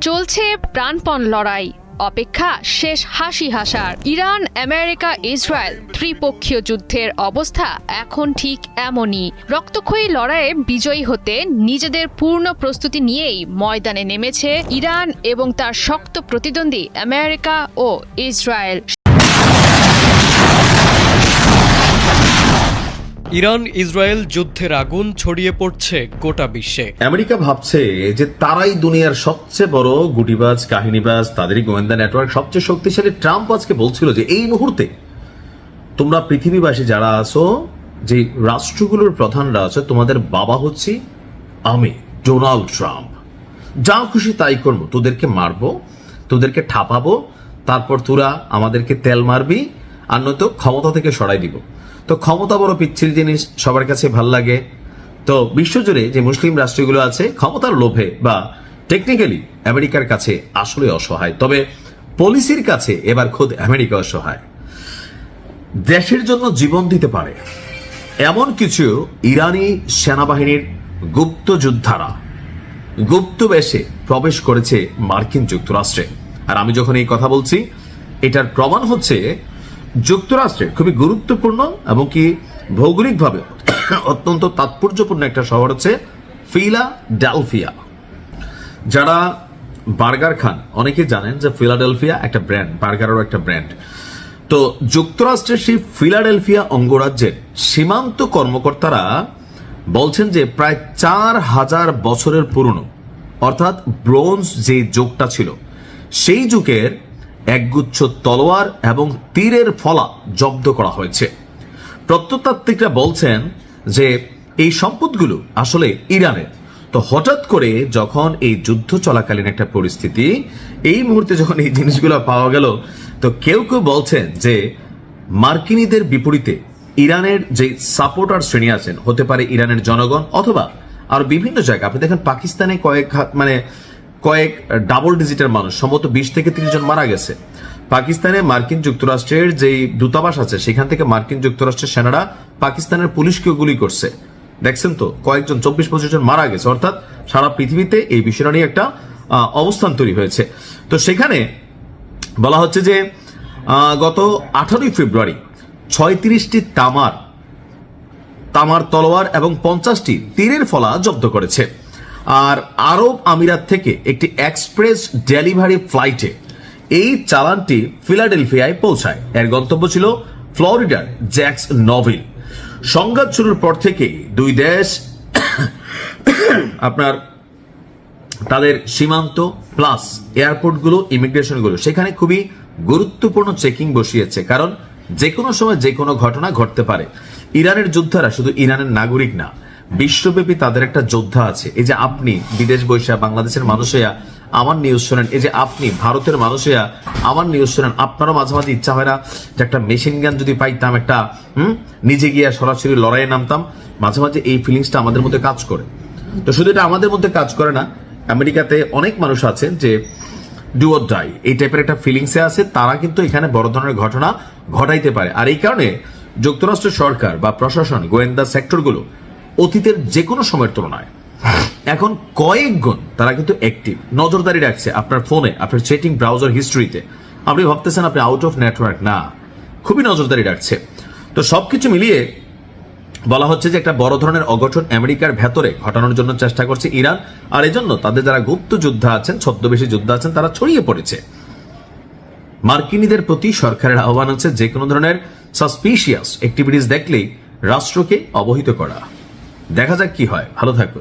চলছে প্রাণপণ লড়াই, অপেক্ষা শেষ হাসি হাসার। ইরান, আমেরিকা, ইসরায়েল ত্রিপক্ষীয় যুদ্ধের অবস্থা এখন ঠিক এমনই। রক্তক্ষয়ী লড়াইয়ে বিজয়ী হতে নিজেদের পূর্ণ প্রস্তুতি নিয়েই ময়দানে নেমেছে ইরান এবং তার শক্ত প্রতিদ্বন্দ্বী আমেরিকা ও ইসরায়েল। ইরান ইসরায়েল যুদ্ধের আগুন ছড়িয়ে পড়ছে গোটা বিশ্বে। আমেরিকা ভাবছে যে তারাই দুনিয়ার সবচেয়ে বড় গুটিবাজ, কাহিনীবাজ, তাদেরই গোয়েন্দা নেটওয়ার্ক সবচেয়ে শক্তিশালী। ট্রাম্প আজকে বলছিল যে এই মুহূর্তে তোমরা পৃথিবীবাসী যারা আছো, যে রাষ্ট্রগুলোর প্রধানরা আছো, তোমাদের বাবা হচ্ছি আমি, ডোনাল্ড ট্রাম্প। যা খুশি তাই করবো, তোদেরকে মারবো, তোদেরকে ঠাপাবো, তারপর তোরা আমাদেরকে তেল মারবি, আর নয়তো ক্ষমতা থেকে সরাই দিব। তো ক্ষমতা বড় পিচ্ছিল জিনিস, সবার কাছে ভাল লাগে। তো বিশ্বজুড়ে যে মুসলিম রাষ্ট্রগুলো আছে ক্ষমতার লোভে বা টেকনিক্যালি আমেরিকার কাছে আসলে অসহায়, তবে পলিসির কাছে এবার খোদ আমেরিকা অসহায়। দেশের জন্য জীবন দিতে পারে এমন কিছু ইরানি সেনাবাহিনীর গুপ্ত যোদ্ধারা গুপ্ত বেশে প্রবেশ করেছে মার্কিন যুক্তরাষ্ট্রে। আর আমি যখন এই কথা বলছি, এটার প্রমাণ হচ্ছে যুক্তরাষ্ট্রের খুবই গুরুত্বপূর্ণ এবং কি ভৌগোলিকভাবে অত্যন্ত তাৎপর্যপূর্ণ একটা শহর হচ্ছে ফিলাডেলফিয়া। যারা বার্গার খান অনেকে জানেন যে ফিলাডেলফিয়া একটা ব্র্যান্ড, বার্গারেরও একটা ব্র্যান্ড। তো যুক্তরাষ্ট্রের সেই ফিলাডেলফিয়া অঙ্গরাজ্যের সীমান্ত কর্মকর্তারা বলছেন যে প্রায় 4000 বছরের পুরনো, অর্থাৎ ব্রোঞ্জ যে যুগটা ছিল সেই যুগের একগুচ্ছ তলোয়ার এবং তীরের ফলা জব্দ করা হয়েছে। প্রত্নতাত্ত্বিকরা বলছেন যে এই সম্পদগুলো আসলে ইরানের। তো হঠাৎ করে যখন এই যুদ্ধ চলাকালীন একটা পরিস্থিতি, এই মুহূর্তে যখন এই জিনিসগুলো পাওয়া গেল, তো কেউ কেউ বলছেন যে মার্কিনীদের বিপরীতে ইরানের যে সাপোর্টার শ্রেণী আছেন, হতে পারে ইরানের জনগণ অথবা আর বিভিন্ন জায়গায়। আপনি দেখেন পাকিস্তানে কয়েক ডাবল ডিজিটের মানুষ, সম্ভবত 20 থেকে 30 জন মারা গেছে। পাকিস্তানে মার্কিন যুক্তরাষ্ট্রের যে দূতাবাস আছে সেখান থেকে মার্কিন যুক্তরাষ্ট্রের সেনারা পাকিস্তানের পুলিশকে গুলি করছে, দেখছেন তো, কয়েকজন 24-25 জন মারা গেছে। অর্থাৎ সারা পৃথিবীতে এই বিষয়টা নিয়ে একটা অবস্থান তৈরি হয়েছে। তো সেখানে বলা হচ্ছে যে গত 18 ফেব্রুয়ারি 36টি তামার তলোয়ার এবং 50টি তীরের ফলা জব্দ করেছে। আর আরব আমিরাত থেকে একটি এক্সপ্রেস ডেলিভারি ফ্লাইটে এই চালানটি ফিলাডেলফিয়ায় পৌঁছায়। এর গন্তব্য ছিল ফ্লোরিডার জ্যাক্স নভিল। সংঘাত শুরুর পর থেকে দুই দেশ আপনার তাদের সীমান্ত প্লাস এয়ারপোর্টগুলো, ইমিগ্রেশনগুলো সেখানে খুবই গুরুত্বপূর্ণ চেকিং বসিয়েছে, কারণ যে কোনো সময় যে কোনো ঘটনা ঘটতে পারে। ইরানের যোদ্ধারা শুধু ইরানের নাগরিক না, বিশ্বব্যাপী তাদের একটা যোদ্ধা আছে। এই যে আপনি বিদেশ বৈশা বাংলাদেশের মানুষেরা আমার নিউজ শোনেন, এই যে আপনি ভারতের মানুষেরা আমার নিউজ শোনেন, আপনারও মাঝে মাঝে ইচ্ছা হয় না যে একটা মেশিন গান যদি পাইতাম, একটা নিজে গিয়ে সরাসরি লড়াইয়ে নামতাম। মাঝে মাঝে এই ফিলিংসটা আমাদের মধ্যে কাজ করে। তো শুধু এটা আমাদের মধ্যে কাজ করে না, আমেরিকাতে অনেক মানুষ আছেন যে ডু অর ডাই এই টাইপের একটা ফিলিংসে আছে, তারা কিন্তু এখানে বড় ধরনের ঘটনা ঘটাইতে পারে। আর এই কারণে যুক্তরাষ্ট্র সরকার বা প্রশাসন, গোয়েন্দা সেক্টরগুলো অতীতের যে কোনো সময়ের তুলনায় এখন কয়েক গুণ তারা কিন্তু অ্যাক্টিভ, নজরদারি রাখছে আপনার ফোনে, আপনার চ্যাটিং ব্রাউজার হিস্ট্রিতে। আপনি ভাবতেছেন আপনি আউট অফ নেটওয়ার্ক, না, খুবই নজরদারি রাখছে। তো সবকিছু মিলিয়ে বলা হচ্ছে যে একটা বড় ধরনের অঘটন আমেরিকার ভেতরে ঘটানোর জন্য চেষ্টা করছে ইরান। আর এই জন্য তাদের যারা গুপ্ত যোদ্ধা আছেন, ছদ্মবেশী যোদ্ধা আছেন, তারা ছড়িয়ে পড়েছে। মার্কিনীদের প্রতি সরকারের আহ্বান হচ্ছে যে কোনো ধরনের সাসপিশিয়াস অ্যাক্টিভিটিস দেখলেই রাষ্ট্রকে অবহিত করা। দেখা যাক কি হয়। ভালো থাকুন।